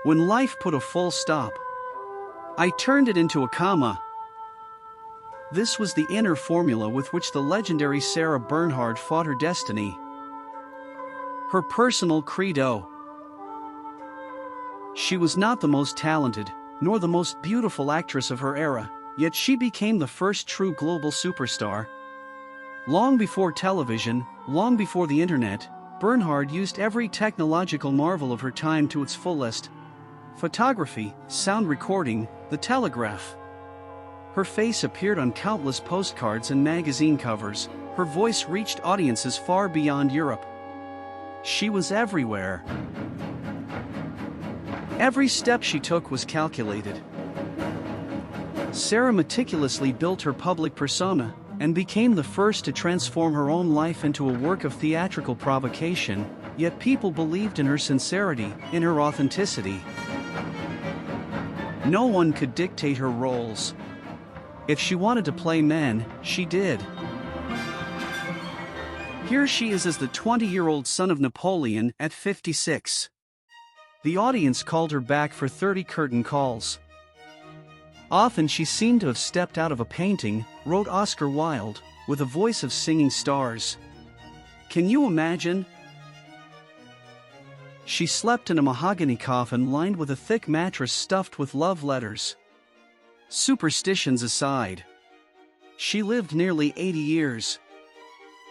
When life put a full stop, I turned it into a comma. This was the inner formula with which the legendary Sarah Bernhardt fought her destiny. Her personal credo. She was not the most talented, nor the most beautiful actress of her era, yet she became the first true global superstar. Long before television, long before the internet, Bernhard used every technological marvel of her time to its fullest. Photography, sound recording, the telegraph. Her face appeared on countless postcards and magazine covers. Her voice reached audiences far beyond Europe. She was everywhere. Every step she took was calculated. Sarah meticulously built her public persona and became the first to transform her own life into a work of theatrical provocation, yet people believed in her sincerity, in her authenticity. No one could dictate her roles. If she wanted to play men, she did. Here she is as the 20-year-old son of Napoleon at 56. The audience called her back for 30 curtain calls. Often she seemed to have stepped out of a painting, wrote Oscar Wilde, with a voice of singing stars. Can you imagine? She slept in a mahogany coffin lined with a thick mattress stuffed with love letters. Superstitions aside, she lived nearly 80 years.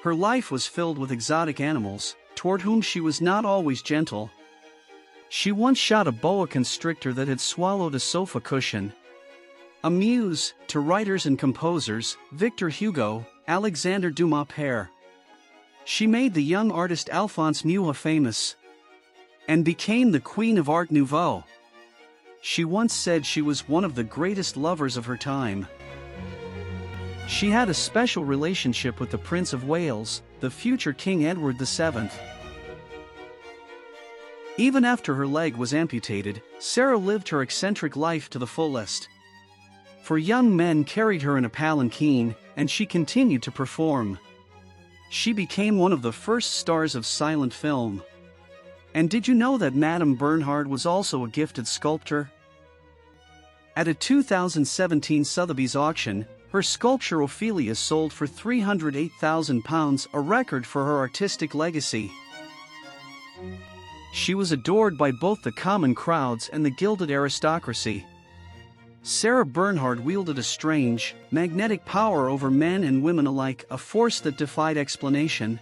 Her life was filled with exotic animals, toward whom she was not always gentle. She once shot a boa constrictor that had swallowed a sofa cushion. A muse to writers and composers, Victor Hugo, Alexandre Dumas père. She made the young artist Alphonse Mucha famous and became the queen of Art Nouveau. She once said she was one of the greatest lovers of her time. She had a special relationship with the Prince of Wales, the future King Edward VII. Even after her leg was amputated, Sarah lived her eccentric life to the fullest. For young men carried her in a palanquin, and she continued to perform. She became one of the first stars of silent film. And did you know that Madame Bernhard was also a gifted sculptor? At a 2017 Sotheby's auction, her sculpture Ophelia sold for £308,000, a record for her artistic legacy. She was adored by both the common crowds and the gilded aristocracy. Sarah Bernhardt wielded a strange, magnetic power over men and women alike, a force that defied explanation.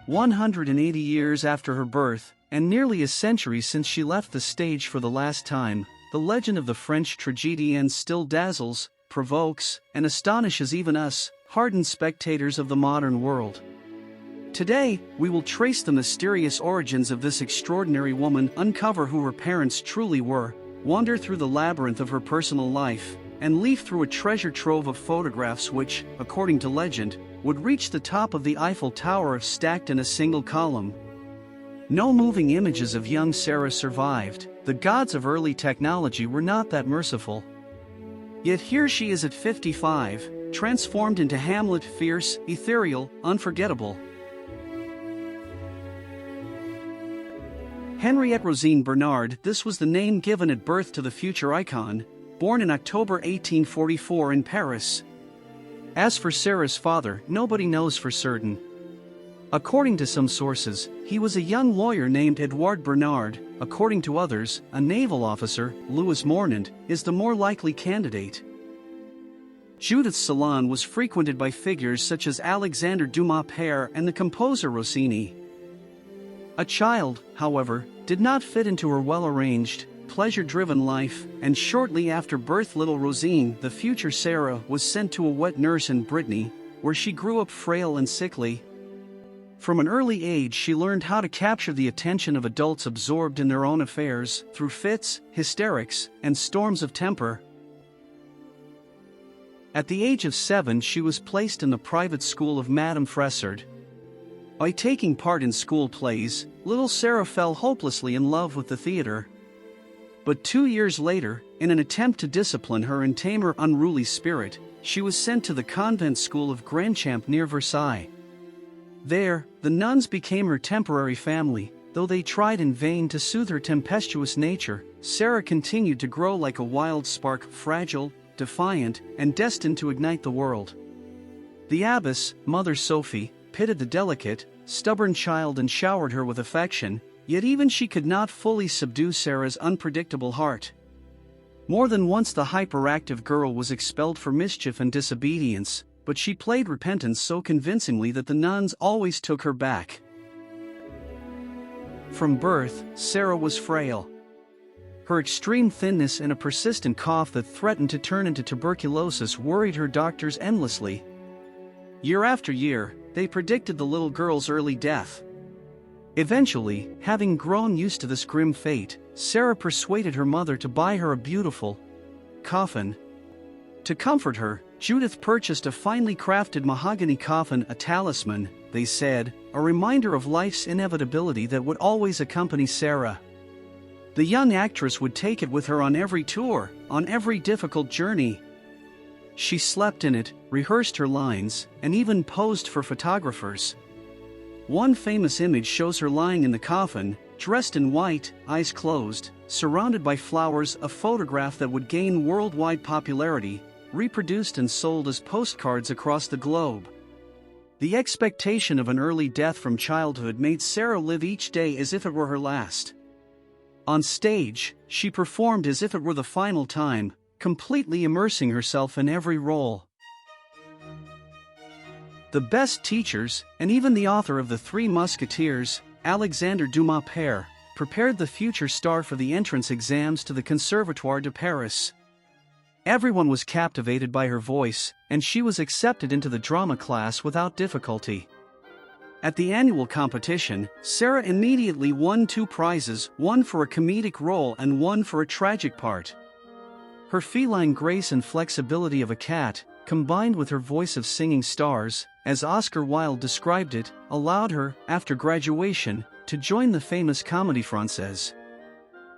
180 years after her birth, and nearly a century since she left the stage for the last time, the legend of the French tragedienne still dazzles, provokes, and astonishes even us, hardened spectators of the modern world. Today, we will trace the mysterious origins of this extraordinary woman, uncover who her parents truly were, wander through the labyrinth of her personal life, and leaf through a treasure trove of photographs which, according to legend, would reach the top of the Eiffel Tower if stacked in a single column. No moving images of young Sarah survived. The gods of early technology were not that merciful. Yet here she is at 55, transformed into Hamlet, fierce, ethereal, unforgettable. Henriette Rosine Bernhard, this was the name given at birth to the future icon, born in October 1844 in Paris. As for Sarah's father, nobody knows for certain. According to some sources, he was a young lawyer named Edouard Bernhard. According to others, a naval officer, Louis Mornant, is the more likely candidate. Judith's salon was frequented by figures such as Alexandre Dumas père and the composer Rossini. A child, however, did not fit into her well-arranged, pleasure-driven life, and shortly after birth little Rosine, the future Sarah, was sent to a wet nurse in Brittany, where she grew up frail and sickly. From an early age she learned how to capture the attention of adults absorbed in their own affairs, through fits, hysterics, and storms of temper. At the age of 7 she was placed in the private school of Madame Fressard. By taking part in school plays, little Sarah fell hopelessly in love with the theater. But 2 years later, in an attempt to discipline her and tame her unruly spirit, she was sent to the convent school of Grandchamp near Versailles. There, the nuns became her temporary family, Though they tried in vain to soothe her tempestuous nature, Sarah continued to grow like a wild spark, fragile, defiant, and destined to ignite the world. The abbess, Mother Sophie, pitied the delicate, stubborn child and showered her with affection, yet even she could not fully subdue Sarah's unpredictable heart. More than once the hyperactive girl was expelled for mischief and disobedience, but she played repentance so convincingly that the nuns always took her back. From birth, Sarah was frail. Her extreme thinness and a persistent cough that threatened to turn into tuberculosis worried her doctors endlessly. Year after year, they predicted the little girl's early death. Eventually, having grown used to this grim fate, Sarah persuaded her mother to buy her a beautiful coffin. To comfort her, Judith purchased a finely crafted mahogany coffin, a talisman, they said, a reminder of life's inevitability that would always accompany Sarah. The young actress would take it with her on every tour, on every difficult journey. She slept in it, rehearsed her lines, and even posed for photographers. One famous image shows her lying in the coffin, dressed in white, eyes closed, surrounded by flowers, a photograph that would gain worldwide popularity, reproduced and sold as postcards across the globe. The expectation of an early death from childhood made Sarah live each day as if it were her last. On stage, she performed as if it were the final time, completely immersing herself in every role. The best teachers, and even the author of The Three Musketeers, Alexandre Dumas père, prepared the future star for the entrance exams to the Conservatoire de Paris. Everyone was captivated by her voice, and she was accepted into the drama class without difficulty. At the annual competition, Sarah immediately won 2 prizes, one for a comedic role and one for a tragic part. Her feline grace and flexibility of a cat, combined with her voice of singing stars, as Oscar Wilde described it, allowed her, after graduation, to join the famous Comédie Française.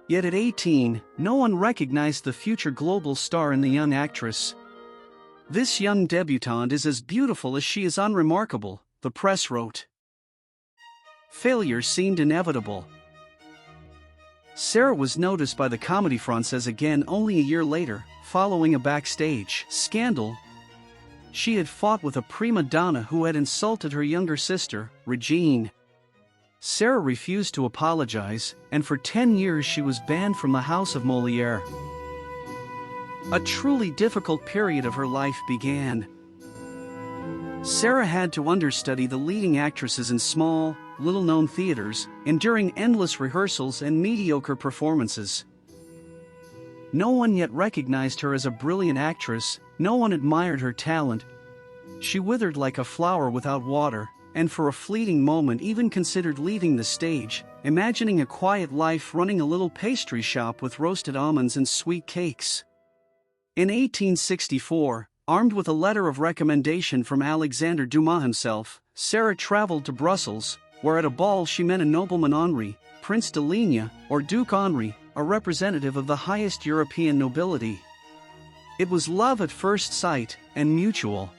Yet at 18, no one recognized the future global star in the young actress. "This young debutante is as beautiful as she is unremarkable," the press wrote. Failure seemed inevitable. Sarah was noticed by the Comédie Française again only a year later, following a backstage scandal. She had fought with a prima donna who had insulted her younger sister, Rosine. Sarah refused to apologize, and for 10 years she was banned from the house of Molière. A truly difficult period of her life began. Sarah had to understudy the leading actresses in small, little-known theaters, enduring endless rehearsals and mediocre performances. No one yet recognized her as a brilliant actress, no one admired her talent. She withered like a flower without water, and for a fleeting moment even considered leaving the stage, imagining a quiet life running a little pastry shop with roasted almonds and sweet cakes. In 1864, armed with a letter of recommendation from Alexandre Dumas himself, Sarah traveled to Brussels, where at a ball she met a nobleman, Henri, Prince de Ligne, or Duke Henri, a representative of the highest European nobility. It was love at first sight, and mutual.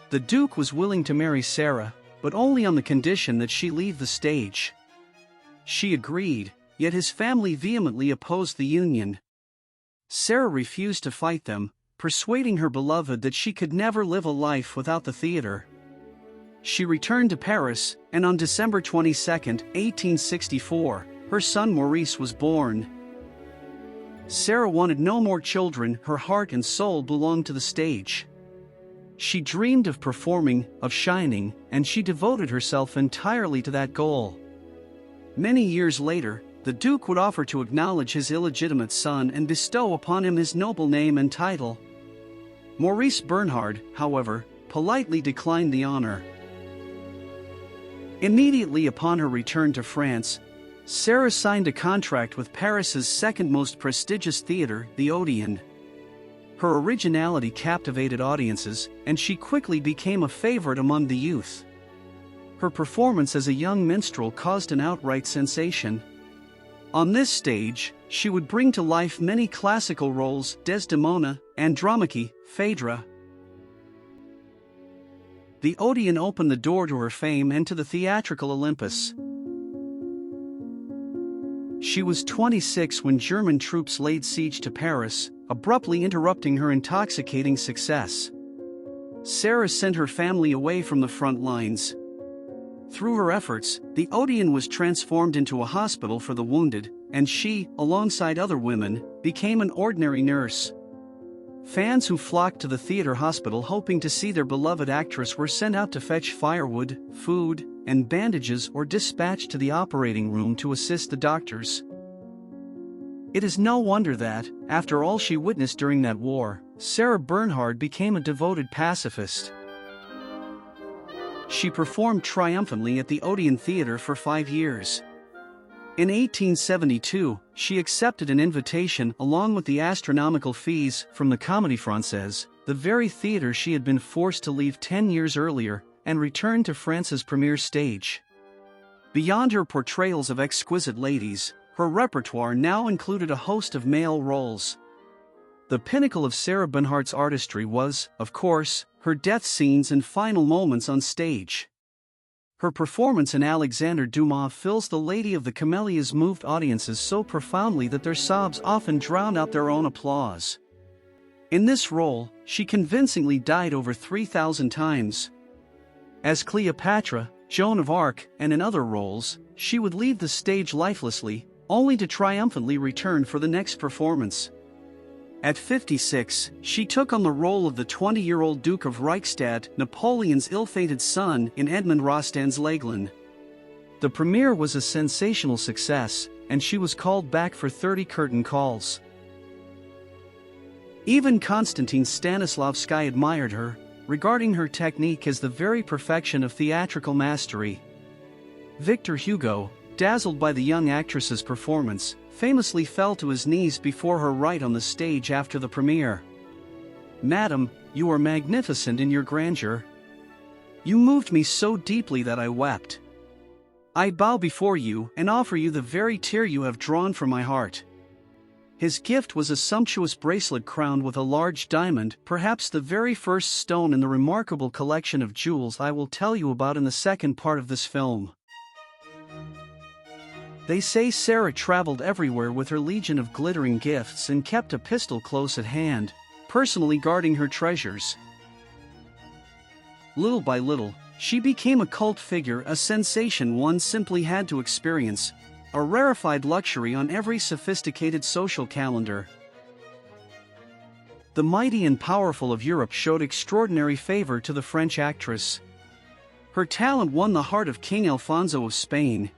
The Duke was willing to marry Sarah, but only on the condition that she leave the stage. She agreed, yet his family vehemently opposed the union. Sarah refused to fight them, persuading her beloved that she could never live a life without the theater. She returned to Paris, and on December 22, 1864, her son Maurice was born. Sarah wanted no more children, her heart and soul belonged to the stage. She dreamed of performing, of shining, and she devoted herself entirely to that goal. Many years later, the Duke would offer to acknowledge his illegitimate son and bestow upon him his noble name and title. Maurice Bernhard, however, politely declined the honor. Immediately upon her return to France, Sarah signed a contract with Paris's second most prestigious theater, the Odéon. Her originality captivated audiences, and she quickly became a favorite among the youth. Her performance as a young minstrel caused an outright sensation. On this stage, she would bring to life many classical roles: Desdemona, Andromache, Phaedra. The Odéon opened the door to her fame and to the theatrical Olympus. She was 26 when German troops laid siege to Paris, abruptly interrupting her intoxicating success. Sarah sent her family away from the front lines. Through her efforts, the Odéon was transformed into a hospital for the wounded, and she, alongside other women, became an ordinary nurse. Fans who flocked to the theater hospital hoping to see their beloved actress were sent out to fetch firewood, food, and bandages or dispatched to the operating room to assist the doctors. It is no wonder that, after all she witnessed during that war, Sarah Bernhardt became a devoted pacifist. She performed triumphantly at the Odéon Theatre for 5 years. In 1872, she accepted an invitation along with the astronomical fees from the Comédie Française, the very theatre she had been forced to leave 10 years earlier, and returned to France's premier stage. Beyond her portrayals of exquisite ladies, her repertoire now included a host of male roles. The pinnacle of Sarah Bernhardt's artistry was, of course, her death scenes and final moments on stage. Her performance in Alexandre Dumas fills the Lady of the Camellias moved audiences so profoundly that their sobs often drown out their own applause. In this role, she convincingly died over 3,000 times. As Cleopatra, Joan of Arc, and in other roles, she would leave the stage lifelessly, only to triumphantly return for the next performance. At 56, she took on the role of the 20-year-old Duke of Reichstadt, Napoleon's ill-fated son, in Edmond Rostand's L'Aiglon. The premiere was a sensational success, and she was called back for 30 curtain calls. Even Konstantin Stanislavski admired her, regarding her technique as the very perfection of theatrical mastery. Victor Hugo, dazzled by the young actress's performance, famously fell to his knees before her right on the stage after the premiere. "Madam, you are magnificent in your grandeur. You moved me so deeply that I wept. I bow before you and offer you the very tear you have drawn from my heart." His gift was a sumptuous bracelet crowned with a large diamond, perhaps the very first stone in the remarkable collection of jewels I will tell you about in the second part of this film. They say Sarah traveled everywhere with her legion of glittering gifts and kept a pistol close at hand, personally guarding her treasures. Little by little, she became a cult figure, a sensation one simply had to experience, a rarefied luxury on every sophisticated social calendar. The mighty and powerful of Europe showed extraordinary favor to the French actress. Her talent won the heart of King Alfonso of Spain.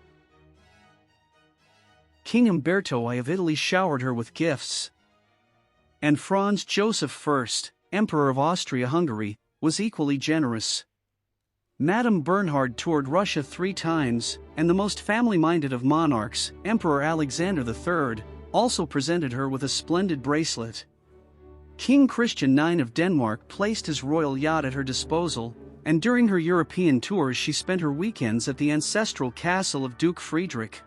King Umberto I of Italy showered her with gifts. And Franz Joseph I, Emperor of Austria-Hungary, was equally generous. Madame Bernhard toured Russia 3 times, and the most family-minded of monarchs, Emperor Alexander III, also presented her with a splendid bracelet. King Christian IX of Denmark placed his royal yacht at her disposal, and during her European tours she spent her weekends at the ancestral castle of Duke Friedrich.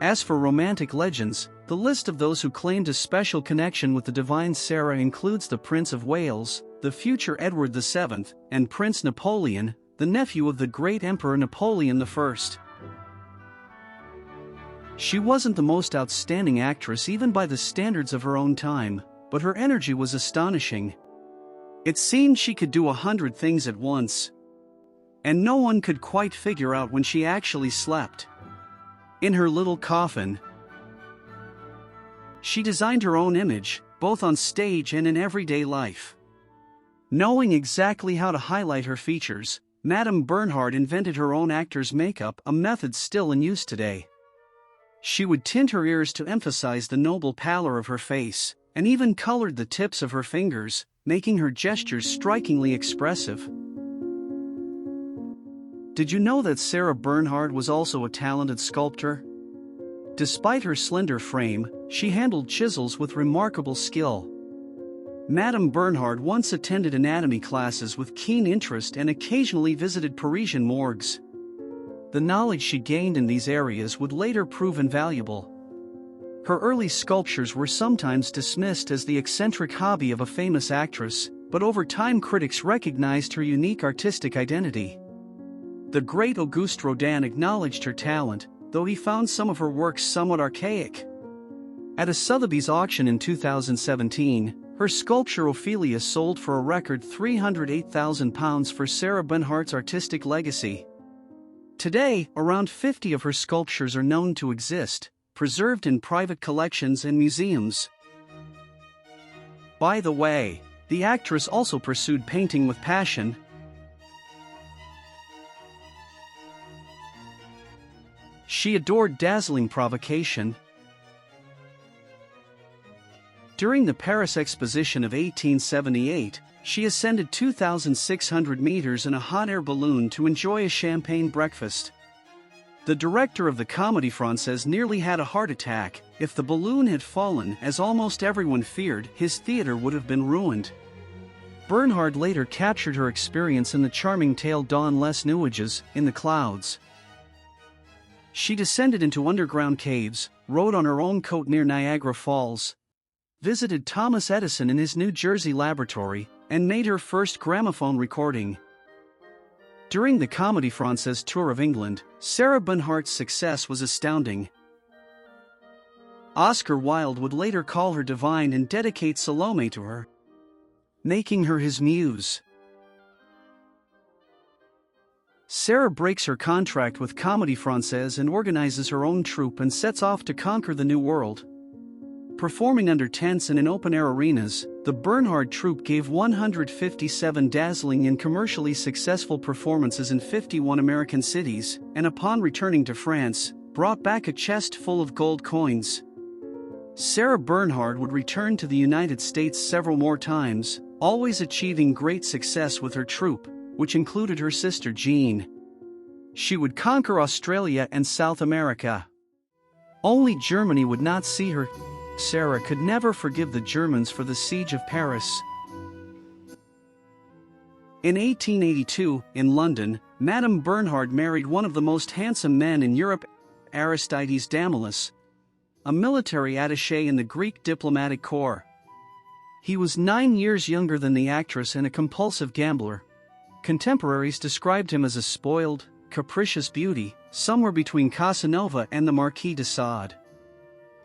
As for romantic legends, the list of those who claimed a special connection with the divine Sarah includes the Prince of Wales, the future Edward VII, and Prince Napoleon, the nephew of the great Emperor Napoleon I. She wasn't the most outstanding actress even by the standards of her own time, but her energy was astonishing. It seemed she could do 100 things at once. And no one could quite figure out when she actually slept. In her little coffin. She designed her own image, both on stage and in everyday life. Knowing exactly how to highlight her features, Madame Bernhard invented her own actor's makeup, a method still in use today. She would tint her ears to emphasize the noble pallor of her face, and even colored the tips of her fingers, making her gestures strikingly expressive. Did you know that Sarah Bernhardt was also a talented sculptor? Despite her slender frame, she handled chisels with remarkable skill. Madame Bernhard once attended anatomy classes with keen interest and occasionally visited Parisian morgues. The knowledge she gained in these areas would later prove invaluable. Her early sculptures were sometimes dismissed as the eccentric hobby of a famous actress, but over time critics recognized her unique artistic identity. The great Auguste Rodin acknowledged her talent, though he found some of her works somewhat archaic. At a Sotheby's auction in 2017, her sculpture Ophelia sold for a record £308,000 for Sarah Bernhardt's artistic legacy. Today, around 50 of her sculptures are known to exist, preserved in private collections and museums. By the way, the actress also pursued painting with passion. She adored dazzling provocation. During the Paris Exposition of 1878, she ascended 2,600 meters in a hot air balloon to enjoy a champagne breakfast. The director of the Comédie Française nearly had a heart attack. If the balloon had fallen, as almost everyone feared, his theater would have been ruined. Bernhard later captured her experience in the charming tale Dans les Nuages, in the Clouds. She descended into underground caves, rode on her own coat near Niagara Falls, visited Thomas Edison in his New Jersey laboratory, and made her first gramophone recording. During the Comédie Française tour of England, Sarah Bernhardt's success was astounding. Oscar Wilde would later call her divine and dedicate Salome to her, making her his muse. Sarah breaks her contract with Comédie Française and organizes her own troupe and sets off to conquer the New World. Performing under tents and in open-air arenas, the Bernhard troupe gave 157 dazzling and commercially successful performances in 51 American cities, and upon returning to France, brought back a chest full of gold coins. Sarah Bernhard would return to the United States several more times, always achieving great success with her troupe, which included her sister Jean. She would conquer Australia and South America. Only Germany would not see her. Sarah could never forgive the Germans for the siege of Paris. In 1882, in London, Madame Bernhard married one of the most handsome men in Europe, Aristides Damalus, a military attaché in the Greek diplomatic corps. He was 9 years younger than the actress and a compulsive gambler. Contemporaries described him as a spoiled, capricious beauty, somewhere between Casanova and the Marquis de Sade.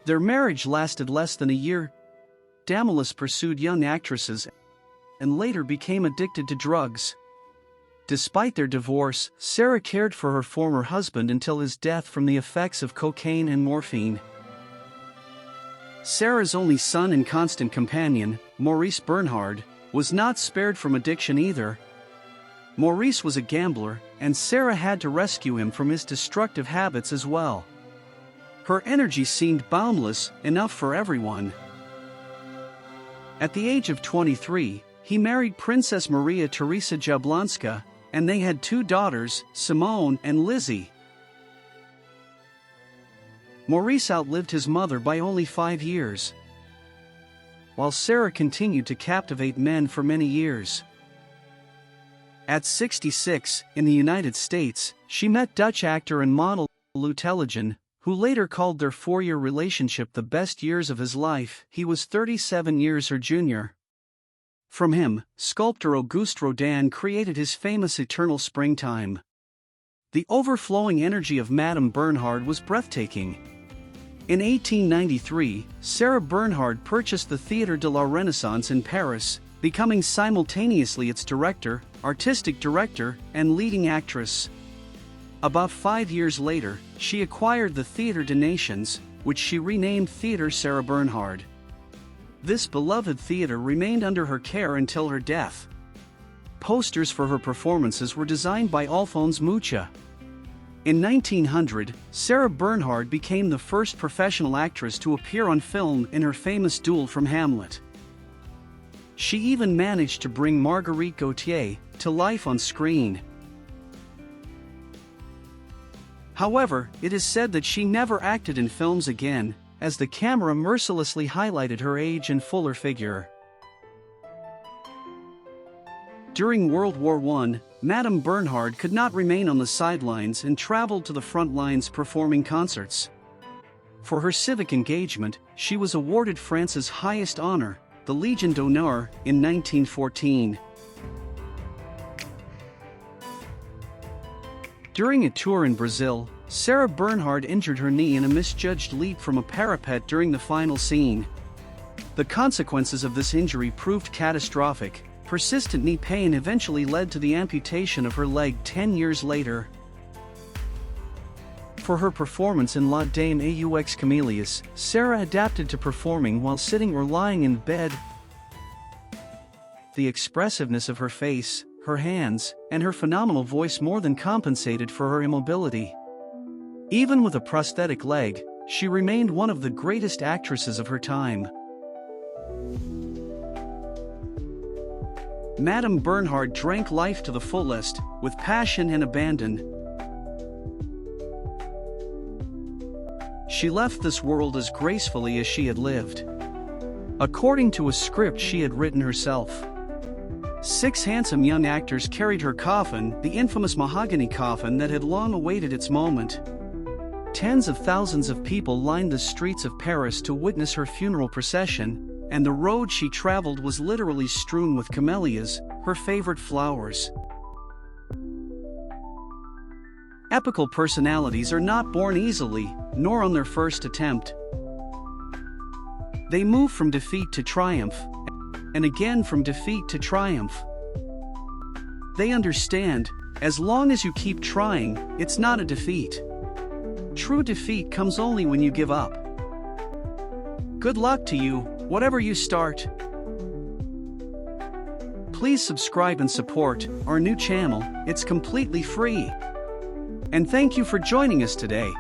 Their marriage lasted less than a year. Damalus pursued young actresses and later became addicted to drugs. Despite their divorce, Sarah cared for her former husband until his death from the effects of cocaine and morphine. Sarah's only son and constant companion, Maurice Bernhard, was not spared from addiction either. Maurice was a gambler, and Sarah had to rescue him from his destructive habits as well. Her energy seemed boundless, enough for everyone. At the age of 23, he married Princess Maria Teresa Jablonska, and they had 2 daughters, Simone and Lizzie. Maurice outlived his mother by only 5 years, while Sarah continued to captivate men for many years. At 66, in the United States, she met Dutch actor and model Tellegen, who later called their 4-year relationship the best years of his life. He was 37 years her junior. From him, sculptor Auguste Rodin created his famous Eternal Springtime. The overflowing energy of Madame Bernhard was breathtaking. In 1893, Sarah Bernhard purchased the Théâtre de la Renaissance in Paris, becoming simultaneously its director, artistic director, and leading actress. About 5 years later, she acquired the Théâtre des Nations, which she renamed Theatre Sarah Bernhard. This beloved theater remained under her care until her death. Posters for her performances were designed by Alphonse Mucha. In 1900, Sarah Bernhard became the first professional actress to appear on film in her famous duel from Hamlet. She even managed to bring Marguerite Gautier to life on screen. However, it is said that she never acted in films again, as the camera mercilessly highlighted her age and fuller figure. During World War I, Madame Bernhard could not remain on the sidelines and traveled to the front lines performing concerts. For her civic engagement, she was awarded France's highest honor, the Légion d'honneur, in 1914. During a tour in Brazil, Sarah Bernhardt injured her knee in a misjudged leap from a parapet during the final scene. The consequences of this injury proved catastrophic. Persistent knee pain eventually led to the amputation of her leg 10 years later. For her performance in La Dame aux Camélias, Sarah adapted to performing while sitting or lying in bed. The expressiveness of her face, her hands, and her phenomenal voice more than compensated for her immobility. Even with a prosthetic leg, she remained one of the greatest actresses of her time. Madame Bernhard drank life to the fullest, with passion and abandon. She left this world as gracefully as she had lived. According to a script she had written herself. 6 handsome young actors carried her coffin, the infamous mahogany coffin that had long awaited its moment. Tens of thousands of people lined the streets of Paris to witness her funeral procession, and the road she traveled was literally strewn with camellias, her favorite flowers. Epical personalities are not born easily, nor on their first attempt. They move from defeat to triumph, and again from defeat to triumph. They understand, as long as you keep trying, it's not a defeat. True defeat comes only when you give up. Good luck to you, whatever you start. Please subscribe and support our new channel, it's completely free. And thank you for joining us today.